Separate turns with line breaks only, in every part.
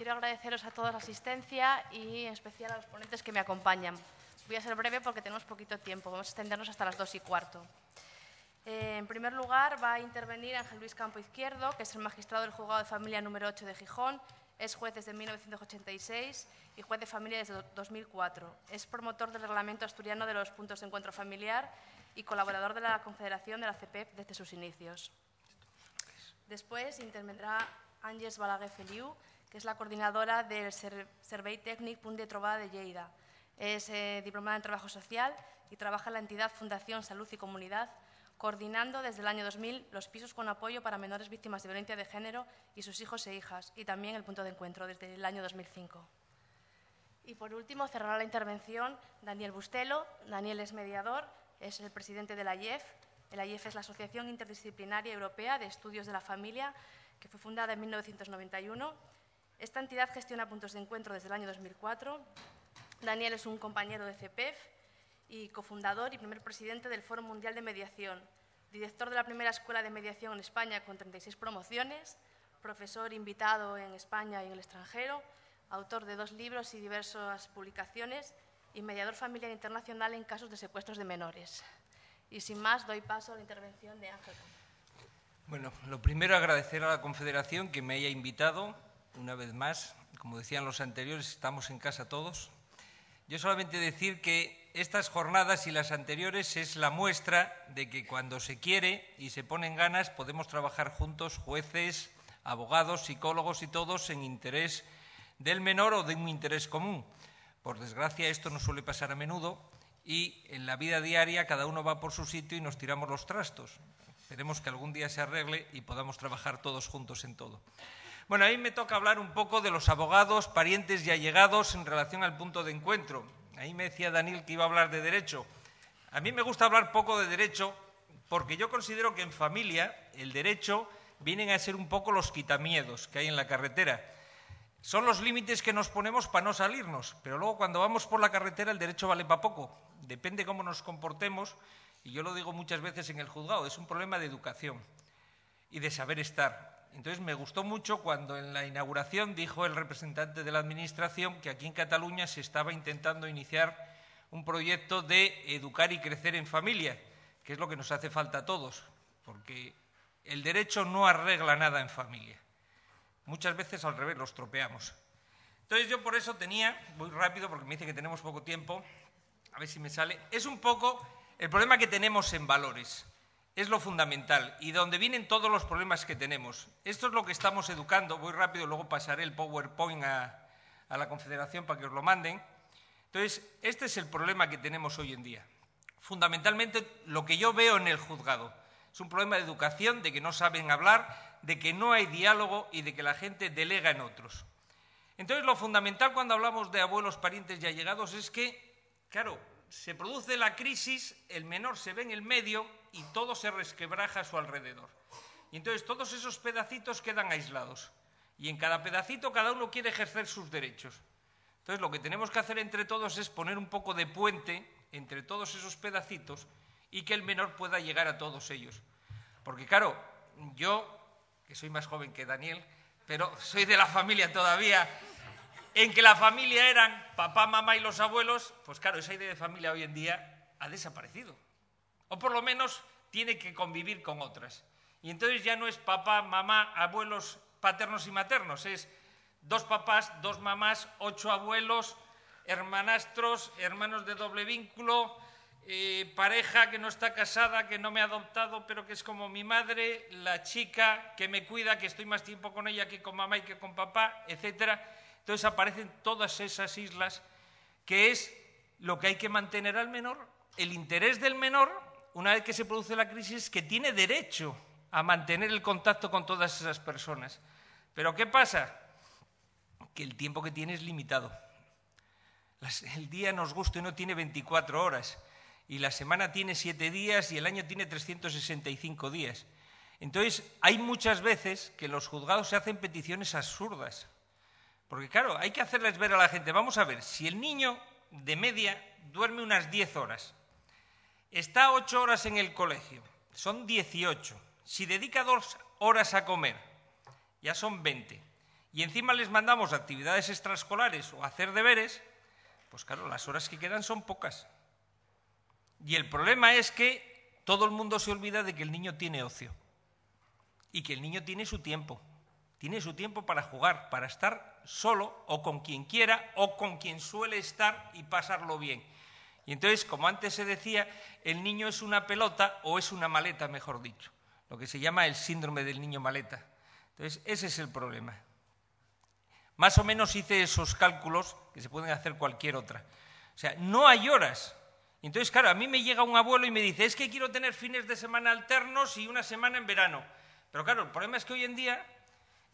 quiero agradeceros a todos la asistencia y en especial a los ponentes que me acompañan. Voy a ser breve porque tenemos poquito tiempo, vamos a extendernos hasta las 2:15. En primer lugar va a intervenir Ángel Luis Campo Izquierdo, que es el magistrado del Juzgado de Familia número 8 de Gijón, es juez desde 1986 y juez de familia desde 2004. Es promotor del Reglamento Asturiano de los Puntos de Encuentro Familiar y colaborador de la Confederación de la CEPEF desde sus inicios. Después intervendrá Àngels Balaguer Feliu, que es la coordinadora del Servei Tècnic Punt de Trobada de Lleida. Es diplomada en Trabajo Social y trabaja en la entidad Fundación Salud y Comunidad, coordinando desde el año 2000 los pisos con apoyo para menores víctimas de violencia de género y sus hijos e hijas, y también el punto de encuentro desde el año 2005. Y por último cerrará la intervención Daniel Bustelo. Daniel es mediador, es el presidente de la AIEF. La AIEF es la Asociación Interdisciplinaria Europea de Estudios de la Familia, que fue fundada en 1991. Esta entidad gestiona puntos de encuentro desde el año 2004. Daniel es un compañero de CEPEF y cofundador y primer presidente del Foro Mundial de Mediación, director de la primera escuela de mediación en España con 36 promociones, profesor invitado en España y en el extranjero, autor de 2 libros y diversas publicaciones y mediador familiar internacional en casos de secuestros de menores. Y sin más, doy paso a la intervención de Ángel.
Bueno, lo primero, agradecer a la Confederación que me haya invitado una vez más. Como decían los anteriores, estamos en casa todos. Yo solamente decir que estas jornadas y las anteriores es la muestra de que cuando se quiere y se ponen ganas podemos trabajar juntos, jueces, abogados, psicólogos y todos en interés del menor o de un interés común. Por desgracia esto no suele pasar a menudo y en la vida diaria cada uno va por su sitio y nos tiramos los trastos. Esperemos que algún día se arregle y podamos trabajar todos juntos en todo. Bueno, a mí me toca hablar un poco de los abogados, parientes y allegados en relación al punto de encuentro. Ahí me decía Daniel que iba a hablar de derecho. A mí me gusta hablar poco de derecho porque yo considero que en familia el derecho vienen a ser un poco los quitamiedos que hay en la carretera. Son los límites que nos ponemos para no salirnos, pero luego cuando vamos por la carretera el derecho vale para poco. Depende cómo nos comportemos, y yo lo digo muchas veces en el juzgado, es un problema de educación y de saber estar. Entonces me gustó mucho cuando en la inauguración dijo el representante de la Administración que aquí en Cataluña se estaba intentando iniciar un proyecto de educar y crecer en familia, que es lo que nos hace falta a todos, porque el derecho no arregla nada en familia. Muchas veces al revés, los tropeamos. Entonces yo por eso voy rápido porque me dice que tenemos poco tiempo, a ver si me sale, es un poco el problema que tenemos en valores. Es lo fundamental y de donde vienen todos los problemas que tenemos. Esto es lo que estamos educando. Voy rápido, luego pasaré el PowerPoint a la Confederación para que os lo manden. Entonces, este es el problema que tenemos hoy en día. Fundamentalmente, lo que yo veo en el juzgado es un problema de educación, de que no saben hablar, de que no hay diálogo y de que la gente delega en otros. Entonces, lo fundamental cuando hablamos de abuelos, parientes y allegados es que, claro, se produce la crisis, el menor se ve en el medio y todo se resquebraja a su alrededor. Y entonces todos esos pedacitos quedan aislados. Y en cada pedacito cada uno quiere ejercer sus derechos. Entonces lo que tenemos que hacer entre todos es poner un poco de puente entre todos esos pedacitos y que el menor pueda llegar a todos ellos. Porque claro, yo, que soy más joven que Daniel, pero soy de la familia todavía, en que la familia eran papá, mamá y los abuelos, pues claro, esa idea de familia hoy en día ha desaparecido. O por lo menos tiene que convivir con otras. Y entonces ya no es papá, mamá, abuelos paternos y maternos, es 2 papás, 2 mamás, 8 abuelos, hermanastros, hermanos de doble vínculo, pareja que no está casada, que no me ha adoptado, pero que es como mi madre, la chica que me cuida, que estoy más tiempo con ella que con mamá y que con papá, etcétera. Entonces aparecen todas esas islas, que es lo que hay que mantener al menor, el interés del menor, una vez que se produce la crisis, que tiene derecho a mantener el contacto con todas esas personas. Pero ¿qué pasa? Que el tiempo que tiene es limitado. El día, nos guste, no tiene 24 horas, y la semana tiene 7 días y el año tiene 365 días. Entonces, hay muchas veces que en los juzgados se hacen peticiones absurdas. Porque claro, hay que hacerles ver a la gente, vamos a ver, si el niño de media duerme unas 10 horas, está 8 horas en el colegio, son 18. Si dedica 2 horas a comer, ya son 20. y encima les mandamos actividades extraescolares o hacer deberes, pues claro, las horas que quedan son pocas. Y el problema es que todo el mundo se olvida de que el niño tiene ocio y que el niño tiene su tiempo para jugar, para estar solo o con quien quiera o con quien suele estar y pasarlo bien. Y entonces, como antes se decía, el niño es una pelota o es una maleta, mejor dicho, lo que se llama el síndrome del niño maleta. Entonces, ese es el problema. Más o menos hice esos cálculos que se pueden hacer cualquier otra. O sea, no hay horas. Entonces, claro, a mí me llega un abuelo y me dice, es que quiero tener fines de semana alternos y una semana en verano. Pero claro, el problema es que hoy en día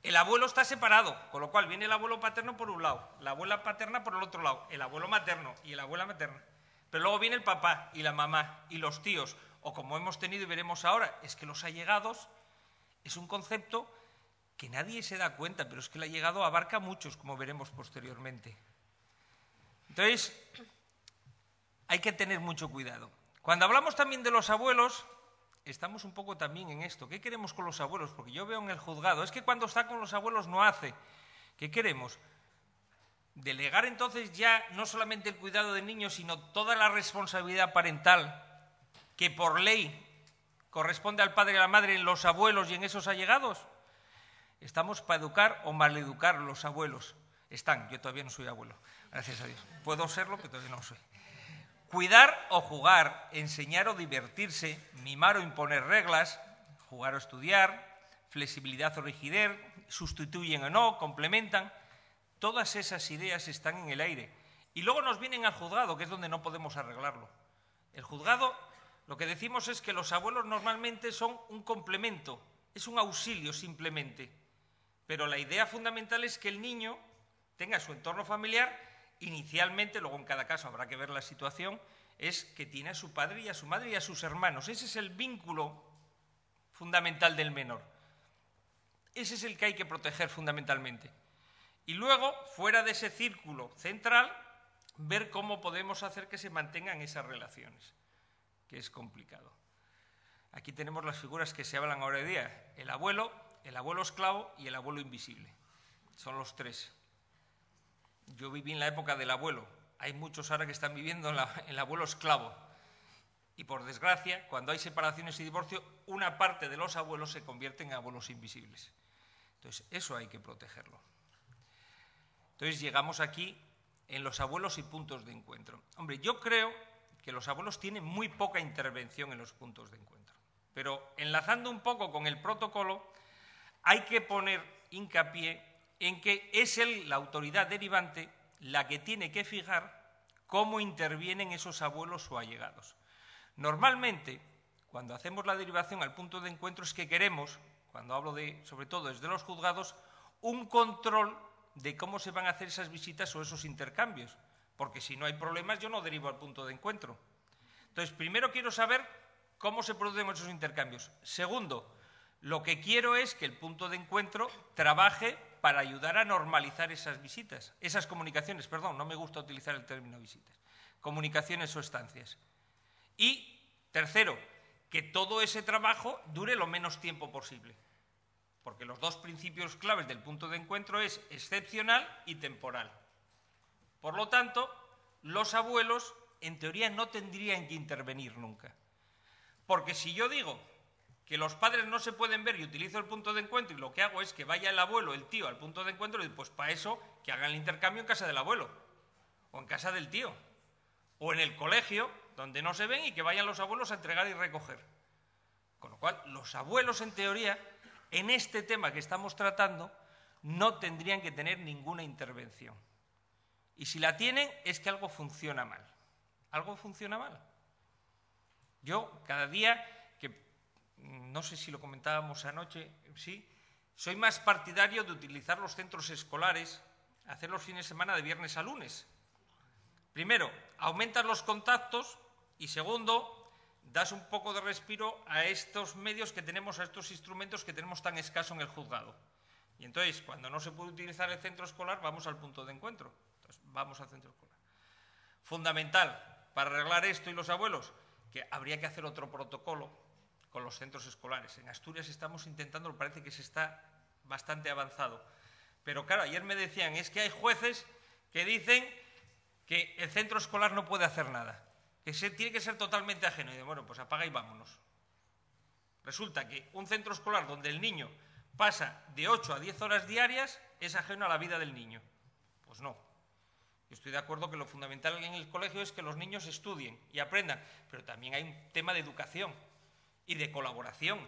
el abuelo está separado, con lo cual viene el abuelo paterno por un lado, la abuela paterna por el otro lado, el abuelo materno y la abuela materna. Pero luego viene el papá y la mamá y los tíos, o como hemos tenido y veremos ahora, es que los allegados es un concepto que nadie se da cuenta, pero es que el allegado abarca a muchos, como veremos posteriormente. Entonces, hay que tener mucho cuidado. Cuando hablamos también de los abuelos, estamos un poco también en esto. ¿Qué queremos con los abuelos? Porque yo veo en el juzgado, es que cuando está con los abuelos no hace. ¿Qué queremos? Delegar entonces ya no solamente el cuidado del niño, sino toda la responsabilidad parental que por ley corresponde al padre y a la madre en los abuelos y en esos allegados. Estamos para educar o maleducar a los abuelos. Están, yo todavía no soy abuelo, gracias a Dios. Puedo serlo, pero todavía no lo soy. Cuidar o jugar, enseñar o divertirse, mimar o imponer reglas, jugar o estudiar, flexibilidad o rigidez, sustituyen o no, complementan. Todas esas ideas están en el aire. Y luego nos vienen al juzgado, que es donde no podemos arreglarlo. El juzgado, lo que decimos es que los abuelos normalmente son un complemento, es un auxilio simplemente. Pero la idea fundamental es que el niño tenga su entorno familiar. Inicialmente, luego en cada caso habrá que ver la situación, es que tiene a su padre y a su madre y a sus hermanos. Ese es el vínculo fundamental del menor. Ese es el que hay que proteger fundamentalmente. Y luego, fuera de ese círculo central, ver cómo podemos hacer que se mantengan esas relaciones, que es complicado. Aquí tenemos las figuras que se hablan ahora de día, el abuelo esclavo y el abuelo invisible. Son los tres. Yo viví en la época del abuelo. Hay muchos ahora que están viviendo en el abuelo esclavo. Y por desgracia, cuando hay separaciones y divorcio, una parte de los abuelos se convierten en abuelos invisibles. Entonces, eso hay que protegerlo. Entonces, llegamos aquí en los abuelos y puntos de encuentro. Hombre, yo creo que los abuelos tienen muy poca intervención en los puntos de encuentro. Pero enlazando un poco con el protocolo, hay que poner hincapié en que es la autoridad derivante la que tiene que fijar cómo intervienen esos abuelos o allegados. Normalmente, cuando hacemos la derivación al punto de encuentro es que queremos, cuando hablo sobre todo desde los juzgados, un control de cómo se van a hacer esas visitas o esos intercambios, porque si no hay problemas yo no derivo al punto de encuentro. Entonces, primero quiero saber cómo se producen esos intercambios. Segundo, lo que quiero es que el punto de encuentro trabaje para ayudar a normalizar esas visitas, esas comunicaciones, perdón, no me gusta utilizar el término visitas, comunicaciones o estancias. Y tercero, que todo ese trabajo dure lo menos tiempo posible, porque los dos principios claves del punto de encuentro es excepcional y temporal. Por lo tanto, los abuelos en teoría no tendrían que intervenir nunca, porque si yo digo que los padres no se pueden ver y utilizo el punto de encuentro y lo que hago es que vaya el abuelo, el tío, al punto de encuentro y pues para eso que hagan el intercambio en casa del abuelo o en casa del tío o en el colegio donde no se ven y que vayan los abuelos a entregar y recoger. Con lo cual, los abuelos en teoría, en este tema que estamos tratando, no tendrían que tener ninguna intervención. Y si la tienen es que algo funciona mal. Algo funciona mal. Yo cada día no sé si lo comentábamos anoche, sí, soy más partidario de utilizar los centros escolares, hacer los fines de semana de viernes a lunes. Primero, aumentas los contactos y segundo, das un poco de respiro a estos medios que tenemos, a estos instrumentos que tenemos tan escaso en el juzgado. Y entonces, cuando no se puede utilizar el centro escolar, vamos al punto de encuentro. Entonces, vamos al centro escolar. Fundamental para arreglar esto y los abuelos, que habría que hacer otro protocolo con los centros escolares. En Asturias estamos intentando, parece que se está bastante avanzado, Pero claro, ayer me decían, es que hay jueces que dicen que el centro escolar no puede hacer nada, que tiene que ser totalmente ajeno. Y digo, bueno, pues apaga y vámonos. Resulta que un centro escolar donde el niño pasa de 8 a 10 horas diarias es ajeno a la vida del niño. Pues no. Yo estoy de acuerdo que lo fundamental en el colegio es que los niños estudien y aprendan, pero también hay un tema de educación y de colaboración.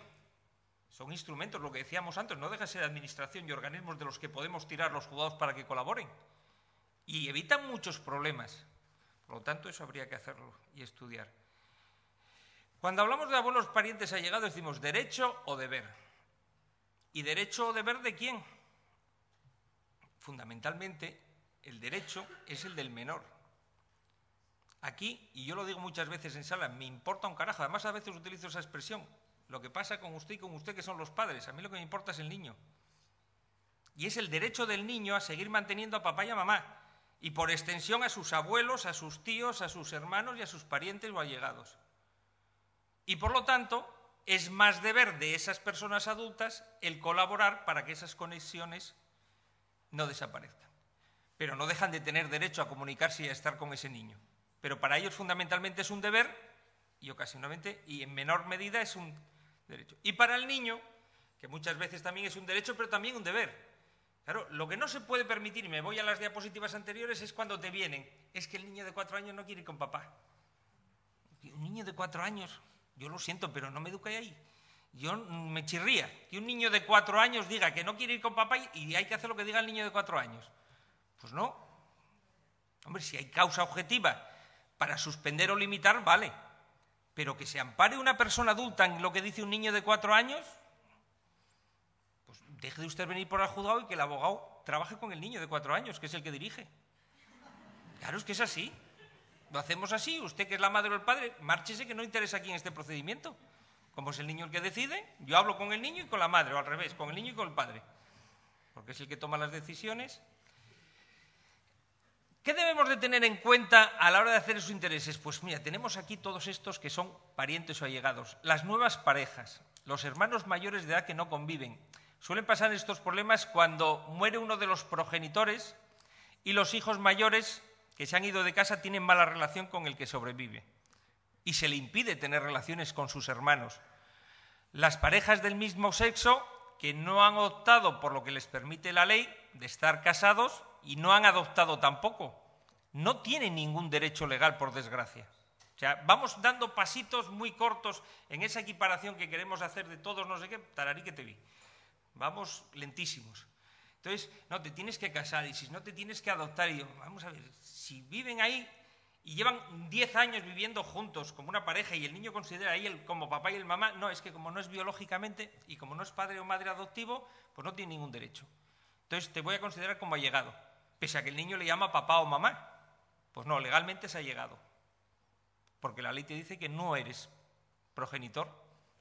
Son instrumentos, lo que decíamos antes, no deja de ser administración y organismos de los que podemos tirar los juzgados para que colaboren. Y evitan muchos problemas. Por lo tanto, eso habría que hacerlo y estudiar. Cuando hablamos de abuelos, parientes, allegados, decimos derecho o deber. ¿Y derecho o deber de quién? Fundamentalmente, el derecho es el del menor. Aquí, y yo lo digo muchas veces en sala, me importa un carajo, además a veces utilizo esa expresión, lo que pasa con usted y con usted que son los padres, a mí lo que me importa es el niño. Y es el derecho del niño a seguir manteniendo a papá y a mamá, y por extensión a sus abuelos, a sus tíos, a sus hermanos y a sus parientes o allegados. Y por lo tanto, es más deber de esas personas adultas el colaborar para que esas conexiones no desaparezcan. Pero no dejan de tener derecho a comunicarse y a estar con ese niño. Pero para ellos fundamentalmente es un deber y ocasionalmente y en menor medida es un derecho. Y para el niño, que muchas veces también es un derecho, pero también un deber. Claro, lo que no se puede permitir, y me voy a las diapositivas anteriores, es cuando te vienen, es que el niño de 4 años no quiere ir con papá. Un niño de 4 años, yo lo siento, pero no me educa ahí. Yo me chirría que un niño de 4 años diga que no quiere ir con papá y hay que hacer lo que diga el niño de 4 años. Pues no. Hombre, si hay causa objetiva para suspender o limitar, vale. Pero que se ampare una persona adulta en lo que dice un niño de 4 años, pues deje de usted venir por el juzgado y que el abogado trabaje con el niño de 4 años, que es el que dirige. Claro, es que es así. Lo hacemos así. Usted, que es la madre o el padre, márchese, que no interesa aquí en este procedimiento. Como es el niño el que decide, yo hablo con el niño y con la madre, o al revés, con el niño y con el padre. Porque es el que toma las decisiones. ¿Qué debemos de tener en cuenta a la hora de hacer esos intereses? Pues mira, tenemos aquí todos estos que son parientes o allegados. Las nuevas parejas, los hermanos mayores de edad que no conviven. Suelen pasar estos problemas cuando muere uno de los progenitores y los hijos mayores que se han ido de casa tienen mala relación con el que sobrevive y se le impide tener relaciones con sus hermanos. Las parejas del mismo sexo que no han optado por lo que les permite la ley de estar casados y no han adoptado tampoco, no tienen ningún derecho legal, por desgracia. O sea, vamos dando pasitos muy cortos en esa equiparación que queremos hacer de todos no sé qué, tararí que te vi. Vamos lentísimos. Entonces, no, te tienes que casar y si no te tienes que adoptar. Y yo, vamos a ver, si viven ahí y llevan 10 años viviendo juntos como una pareja y el niño considera ahí como papá y el mamá, no, es que como no es biológicamente y como no es padre o madre adoptivo, pues no tiene ningún derecho. Entonces te voy a considerar como allegado, pese a que el niño le llama papá o mamá. Pues no, legalmente es allegado, porque la ley te dice que no eres progenitor,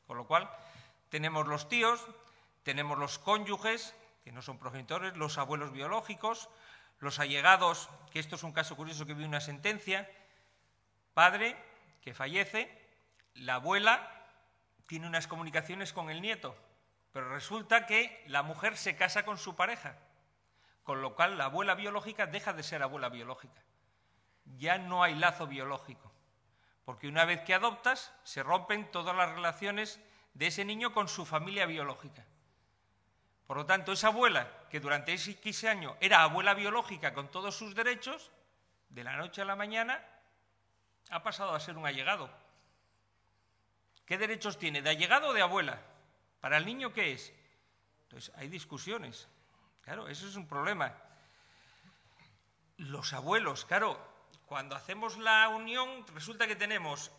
con lo cual tenemos los tíos, tenemos los cónyuges, que no son progenitores, los abuelos biológicos, los allegados, que esto es un caso curioso que vi una sentencia, padre que fallece, la abuela tiene unas comunicaciones con el nieto, pero resulta que la mujer se casa con su pareja, con lo cual la abuela biológica deja de ser abuela biológica. Ya no hay lazo biológico, porque una vez que adoptas se rompen todas las relaciones de ese niño con su familia biológica. Por lo tanto, esa abuela, que durante ese 15 años era abuela biológica con todos sus derechos, de la noche a la mañana ha pasado a ser un allegado. ¿Qué derechos tiene? ¿De allegado o de abuela? ¿Para el niño qué es? Entonces, hay discusiones. Claro, eso es un problema. Los abuelos, claro, cuando hacemos la unión resulta que tenemos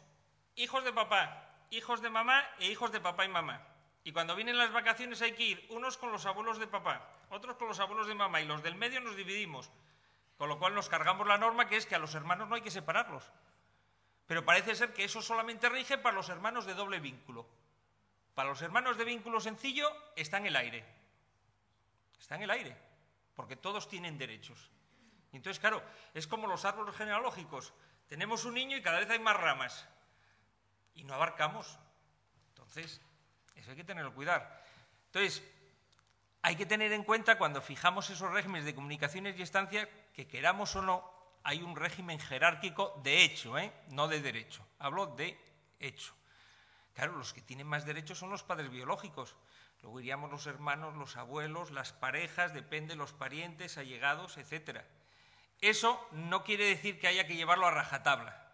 hijos de papá, hijos de mamá e hijos de papá y mamá. Y cuando vienen las vacaciones hay que ir unos con los abuelos de papá, otros con los abuelos de mamá y los del medio nos dividimos. Con lo cual nos cargamos la norma que es que a los hermanos no hay que separarlos. Pero parece ser que eso solamente rige para los hermanos de doble vínculo. Para los hermanos de vínculo sencillo está en el aire. Está en el aire, porque todos tienen derechos. Y entonces, claro, es como los árboles genealógicos. Tenemos un niño y cada vez hay más ramas. Y no abarcamos. Entonces, eso hay que tenerlo cuidado. Entonces, hay que tener en cuenta cuando fijamos esos regímenes de comunicaciones y estancia que, queramos o no, hay un régimen jerárquico de hecho, no de derecho. Hablo de hecho. Claro, los que tienen más derechos son los padres biológicos. Luego iríamos los hermanos, los abuelos, las parejas, depende, los parientes, allegados, etc. Eso no quiere decir que haya que llevarlo a rajatabla.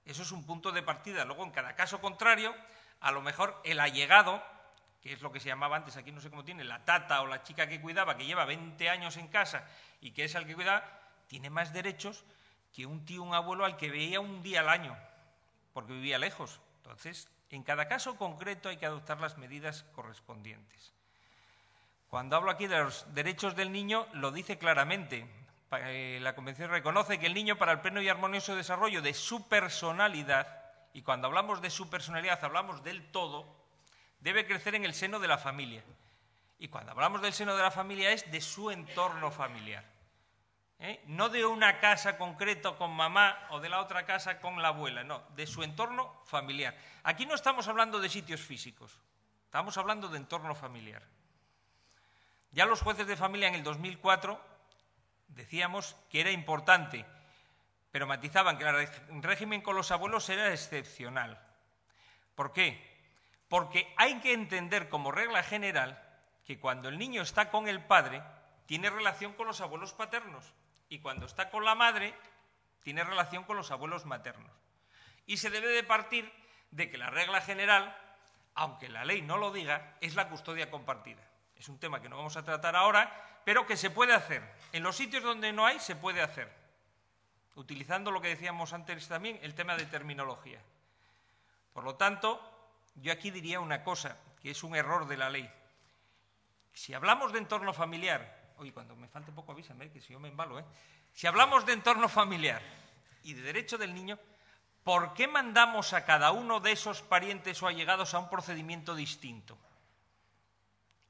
Eso es un punto de partida. Luego, en cada caso contrario, a lo mejor el allegado, que es lo que se llamaba antes, aquí no sé cómo tiene, la tata o la chica que cuidaba, que lleva 20 años en casa y que es al que cuidaba, tiene más derechos que un tío, un abuelo al que veía un día al año, porque vivía lejos. Entonces, en cada caso concreto hay que adoptar las medidas correspondientes. Cuando hablo aquí de los derechos del niño, lo dice claramente. La Convención reconoce que el niño, para el pleno y armonioso desarrollo de su personalidad, y cuando hablamos de su personalidad hablamos del todo, debe crecer en el seno de la familia. Y cuando hablamos del seno de la familia es de su entorno familiar. No de una casa concreta con mamá o de la otra casa con la abuela, no, de su entorno familiar. Aquí no estamos hablando de sitios físicos, estamos hablando de entorno familiar. Ya los jueces de familia en el 2004 decíamos que era importante, pero matizaban que el régimen con los abuelos era excepcional. ¿Por qué? Porque hay que entender como regla general que cuando el niño está con el padre, tiene relación con los abuelos paternos, y cuando está con la madre, tiene relación con los abuelos maternos. Y se debe de partir de que la regla general, aunque la ley no lo diga, es la custodia compartida. Es un tema que no vamos a tratar ahora, pero que se puede hacer. En los sitios donde no hay, se puede hacer. Utilizando lo que decíamos antes también, el tema de terminología. Por lo tanto, yo aquí diría una cosa, que es un error de la ley. Si hablamos de entorno familiar, oye, cuando me falte poco avísame, que si yo me embalo, Si hablamos de entorno familiar y de derecho del niño, ¿por qué mandamos a cada uno de esos parientes o allegados a un procedimiento distinto?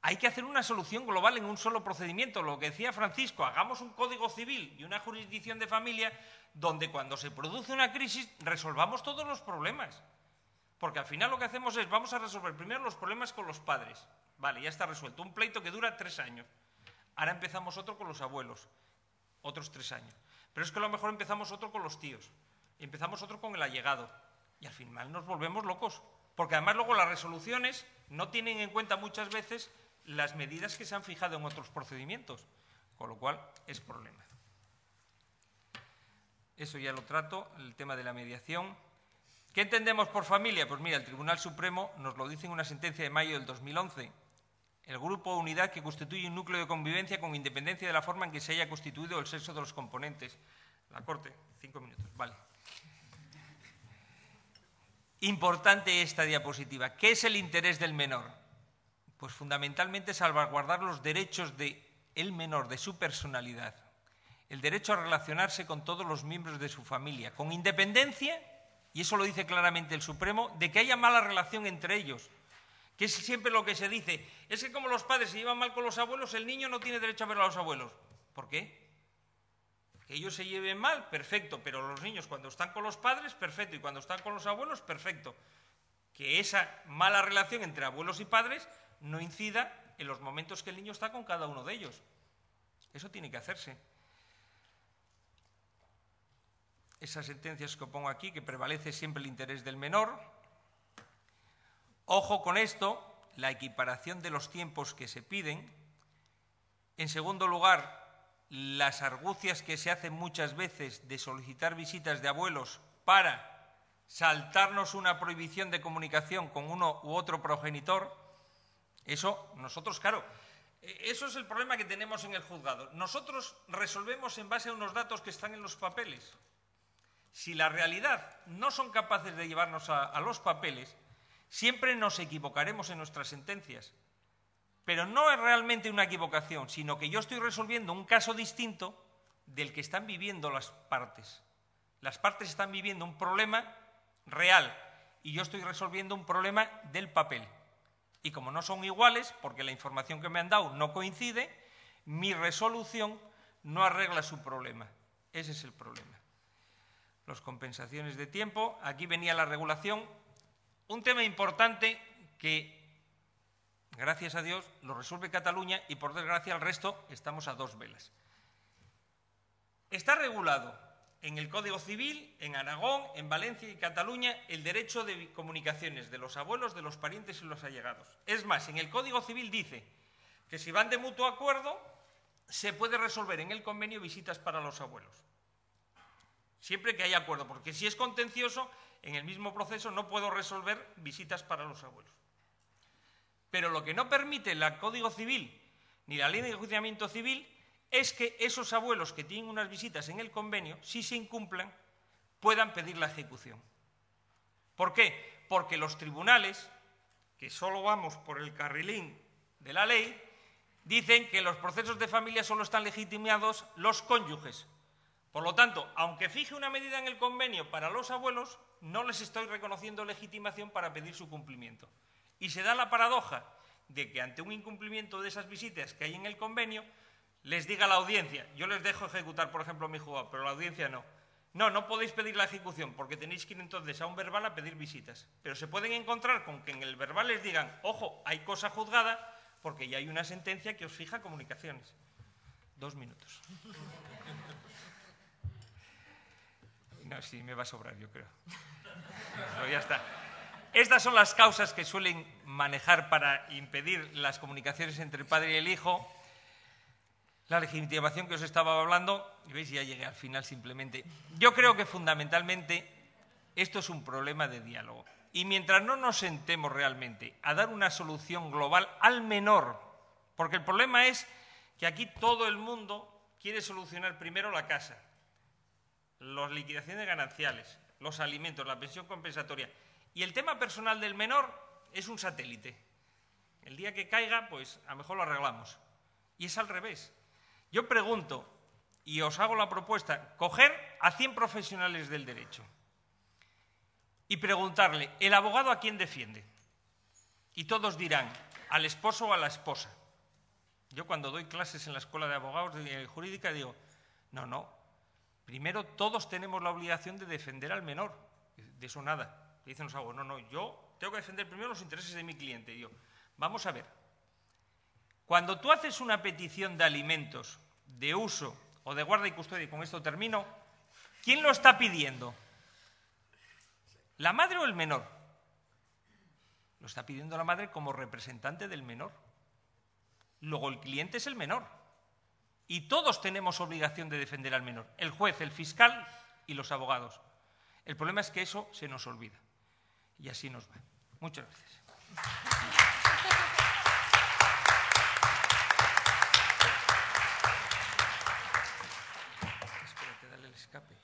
Hay que hacer una solución global en un solo procedimiento. Lo que decía Francisco, hagamos un código civil y una jurisdicción de familia donde cuando se produce una crisis resolvamos todos los problemas. Porque al final lo que hacemos es, vamos a resolver primero los problemas con los padres. Vale, ya está resuelto. Un pleito que dura 3 años. Ahora empezamos otro con los abuelos, otros 3 años. Pero es que a lo mejor empezamos otro con los tíos, empezamos otro con el allegado, y al final nos volvemos locos. Porque además luego las resoluciones no tienen en cuenta muchas veces las medidas que se han fijado en otros procedimientos, con lo cual es problema. Eso ya lo trato, el tema de la mediación. ¿Qué entendemos por familia? Pues mira, el Tribunal Supremo nos lo dice en una sentencia de mayo del 2011. El grupo o unidad que constituye un núcleo de convivencia con independencia de la forma en que se haya constituido el sexo de los componentes. La Corte, 5 minutos, vale. Importante esta diapositiva. ¿Qué es el interés del menor? Pues fundamentalmente salvaguardar los derechos del menor, de su personalidad. El derecho a relacionarse con todos los miembros de su familia, con independencia, y eso lo dice claramente el Supremo, de que haya mala relación entre ellos. Que es siempre lo que se dice, es que como los padres se llevan mal con los abuelos, el niño no tiene derecho a ver a los abuelos. ¿Por qué? Que ellos se lleven mal, perfecto, pero los niños cuando están con los padres, perfecto, y cuando están con los abuelos, perfecto. Que esa mala relación entre abuelos y padres no incida en los momentos que el niño está con cada uno de ellos. Eso tiene que hacerse. Esas sentencias que pongo aquí, que prevalece siempre el interés del menor. Ojo con esto, la equiparación de los tiempos que se piden. En segundo lugar, las argucias que se hacen muchas veces de solicitar visitas de abuelos para saltarnos una prohibición de comunicación con uno u otro progenitor. Eso, nosotros, claro, eso es el problema que tenemos en el juzgado. Nosotros resolvemos en base a unos datos que están en los papeles. Si la realidad no son capaces de llevarnos a los papeles, siempre nos equivocaremos en nuestras sentencias. Pero no es realmente una equivocación, sino que yo estoy resolviendo un caso distinto del que están viviendo las partes. Las partes están viviendo un problema real y yo estoy resolviendo un problema del papel. Y como no son iguales, porque la información que me han dado no coincide, mi resolución no arregla su problema. Ese es el problema. Las compensaciones de tiempo, aquí venía la regulación. Un tema importante que Gracias a Dios lo resuelve Cataluña y, por desgracia, el resto estamos a dos velas. Está regulado en el Código Civil, en Aragón, en Valencia y Cataluña, el derecho de comunicaciones de los abuelos, de los parientes y los allegados. Es más, en el Código Civil dice que si van de mutuo acuerdo, se puede resolver en el convenio visitas para los abuelos. Siempre que haya acuerdo, porque si es contencioso, en el mismo proceso no puedo resolver visitas para los abuelos. Pero lo que no permite el Código Civil ni la Ley de Enjuiciamiento Civil es que esos abuelos que tienen unas visitas en el convenio, si se incumplan, puedan pedir la ejecución. ¿Por qué? Porque los tribunales, que solo vamos por el carrilín de la ley, dicen que en los procesos de familia solo están legitimados los cónyuges. Por lo tanto, aunque fije una medida en el convenio para los abuelos, no les estoy reconociendo legitimación para pedir su cumplimiento. Y se da la paradoja de que ante un incumplimiento de esas visitas que hay en el convenio, les diga a la audiencia, yo les dejo ejecutar, por ejemplo, a mi juzgado, pero la audiencia no. No podéis pedir la ejecución, porque tenéis que ir entonces a un verbal a pedir visitas. Pero se pueden encontrar con que en el verbal les digan, ojo, hay cosa juzgada, porque ya hay una sentencia que os fija comunicaciones. 2 minutos. No, sí, me va a sobrar, yo creo. No, ya está. Estas son las causas que suelen manejar para impedir las comunicaciones entre el padre y el hijo. La legitimación que os estaba hablando, y veis, ya llegué al final simplemente. Yo creo que fundamentalmente esto es un problema de diálogo. Y mientras no nos sentemos realmente a dar una solución global al menor, porque el problema es que aquí todo el mundo quiere solucionar primero la casa, las liquidaciones gananciales, los alimentos, la pensión compensatoria. Y el tema personal del menor es un satélite. El día que caiga, pues a lo mejor lo arreglamos. Y es al revés. Yo pregunto, y os hago la propuesta, coger a 100 profesionales del derecho y preguntarle, ¿el abogado a quién defiende? Y todos dirán, al esposo o a la esposa. Yo cuando doy clases en la escuela de abogados jurídica digo, no, primero todos tenemos la obligación de defender al menor. De eso nada. Dicen los abogados, no, yo tengo que defender primero los intereses de mi cliente. Y yo, vamos a ver. Cuando tú haces una petición de alimentos, de uso o de guarda y custodia, y con esto termino, ¿quién lo está pidiendo? ¿La madre o el menor? Lo está pidiendo la madre como representante del menor. Luego el cliente es el menor. Y todos tenemos obligación de defender al menor. El juez, el fiscal y los abogados. El problema es que eso se nos olvida. Y así nos va. Muchas gracias. Espérate, dale el escape.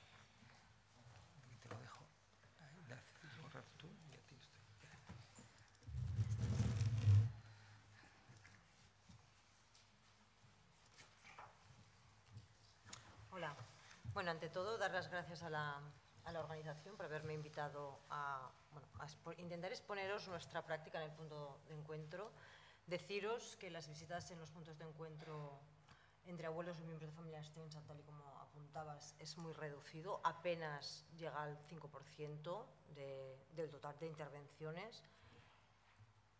Te lo dejo. Ahí, gracias. Borrar tú y a ti estoy.
Hola. Bueno, ante todo, dar las gracias a la organización por haberme invitado a intentar exponeros nuestra práctica en el punto de encuentro. Deciros que las visitas en los puntos de encuentro entre abuelos y miembros de familia extensa, tal y como apuntabas, es muy reducido, apenas llega al 5% del total de intervenciones.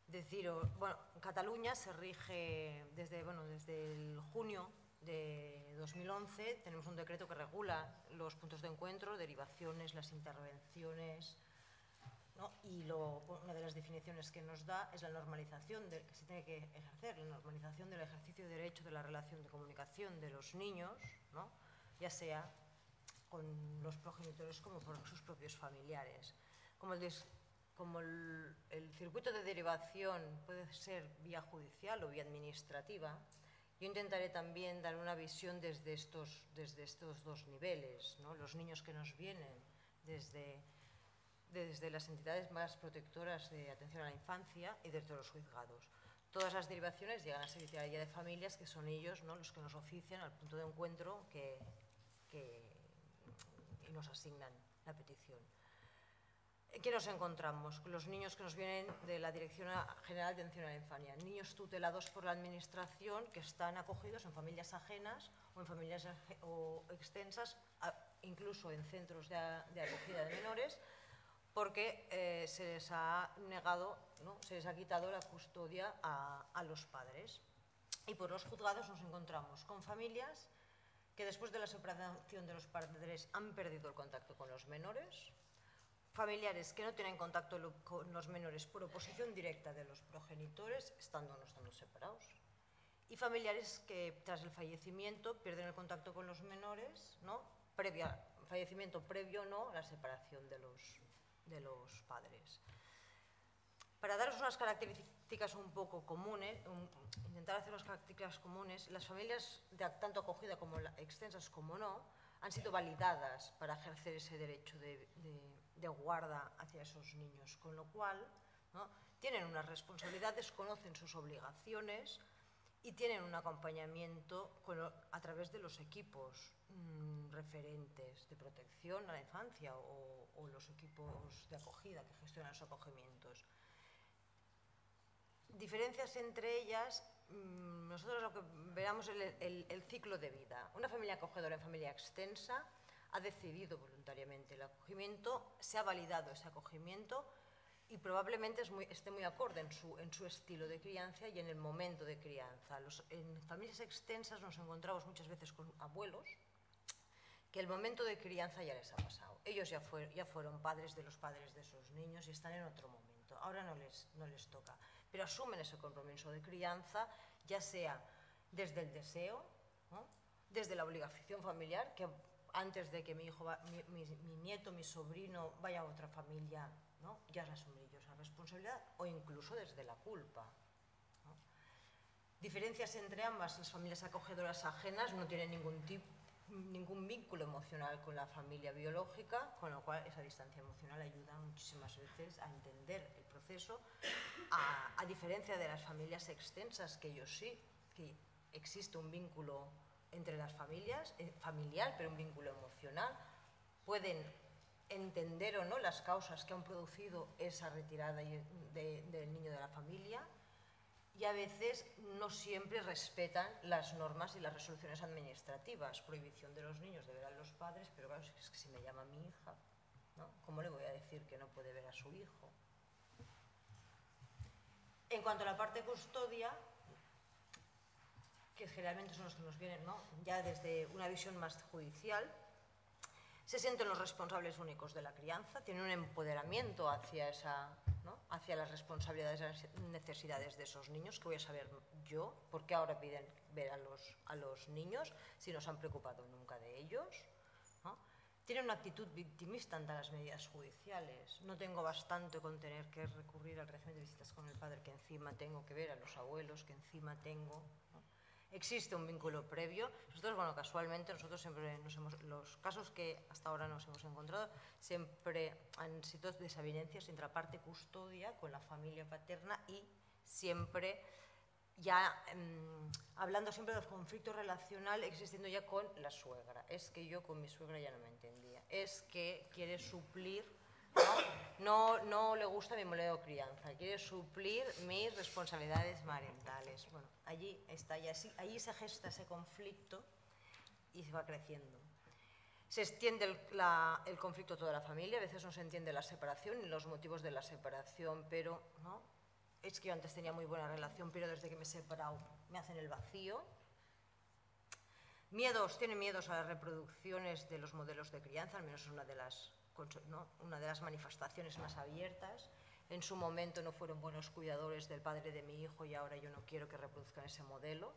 Deciros, en Cataluña se rige desde el junio de 2011, tenemos un decreto que regula los puntos de encuentro, derivaciones, las intervenciones, ¿no? Y una de las definiciones que nos da es la normalización que se tiene que ejercer, la normalización del ejercicio de derecho de la relación de comunicación de los niños, ¿no? Ya sea con los progenitores como por sus propios familiares. Como el circuito de derivación puede ser vía judicial o vía administrativa, yo intentaré también dar una visión desde estos dos niveles, ¿no? Los niños que nos vienen desde las entidades más protectoras de atención a la infancia y desde los juzgados. Todas las derivaciones llegan a Secretaría de Familias, que son ellos, ¿no?, los que nos ofician al punto de encuentro y nos asignan la petición. ¿Qué nos encontramos? Los niños que nos vienen de la Dirección General de Atención a la Infancia, niños tutelados por la Administración que están acogidos en familias ajenas o en familias extensas, incluso en centros de acogida de menores, porque se les ha negado, ¿no? Se les ha quitado la custodia a los padres. Y por los juzgados nos encontramos con familias que después de la separación de los padres han perdido el contacto con los menores, familiares que no tienen contacto con los menores por oposición directa de los progenitores, estando o no estando separados, y familiares que tras el fallecimiento pierden el contacto con los menores, ¿no? Fallecimiento previo, ¿no?, a la separación de los padres. Para daros unas características un poco comunes, intentar hacer unas características comunes, las familias de tanto acogida como extensas como no, han sido validadas para ejercer ese derecho de guarda hacia esos niños, con lo cual, ¿no?, tienen unas responsabilidades, conocen sus obligaciones y tienen un acompañamiento a través de los equipos referentes de protección a la infancia o los equipos de acogida que gestionan los acogimientos. Diferencias entre ellas, nosotros lo que veamos es el ciclo de vida. Una familia acogedora en familia extensa ha decidido voluntariamente el acogimiento, se ha validado ese acogimiento y probablemente esté muy acorde en su estilo de crianza y en el momento de crianza. En familias extensas nos encontramos muchas veces con abuelos que el momento de crianza ya les ha pasado. Ellos ya fueron padres de los padres de esos niños y están en otro momento. Ahora no les toca. Pero asumen ese compromiso de crianza, ya sea desde el deseo, ¿no?, desde la obligación familiar, que antes de que mi hijo, mi nieto, mi sobrino vaya a otra familia, ¿no?, ya asumiré yo esa responsabilidad, o incluso desde la culpa, ¿no? Diferencias entre ambas: las familias acogedoras ajenas no tienen ningún vínculo emocional con la familia biológica, con lo cual esa distancia emocional ayuda muchísimas veces a entender el proceso, a diferencia de las familias extensas, que ellos sí, que existe un vínculo entre las familias, familiar, pero un vínculo emocional, pueden entender o no las causas que han producido esa retirada del niño de la familia, y a veces no siempre respetan las normas y las resoluciones administrativas. Prohibición de los niños de ver a los padres, pero claro, es que si me llama mi hija, ¿no?, ¿cómo le voy a decir que no puede ver a su hijo? En cuanto a la parte custodia, que generalmente son los que nos vienen, ¿no?, ya desde una visión más judicial, se sienten los responsables únicos de la crianza, tienen un empoderamiento hacia las responsabilidades y las necesidades de esos niños. ¿Qué voy a saber yo? ¿Por qué ahora piden ver a los niños si no se han preocupado nunca de ellos, ¿no? Tienen una actitud victimista ante las medidas judiciales. No tengo bastante con tener que recurrir al régimen de visitas con el padre, que encima tengo que ver a los abuelos, que encima tengo, ¿no? Existe un vínculo previo. Nosotros, bueno, casualmente, nosotros siempre los casos que hasta ahora nos hemos encontrado siempre han sido desavenencias entre la parte custodia con la familia paterna y siempre ya hablando siempre del conflicto relacional existiendo ya con la suegra. Es que yo con mi suegra ya no me entendía. Es que quiere suplir, no le gusta mi modelo de crianza, quiere suplir mis responsabilidades parentales. Bueno, allí está, y así, allí se gesta ese conflicto y se va creciendo. Se extiende el conflicto a toda la familia, a veces no se entiende la separación ni los motivos de la separación, pero ¿no? Es que yo antes tenía muy buena relación, pero desde que me he separado me hacen el vacío. Tienen miedos a las reproducciones de los modelos de crianza, al menos es una de las manifestaciones más abiertas. En su momento no fueron buenos cuidadores del padre de mi hijo y ahora yo no quiero que reproduzcan ese modelo.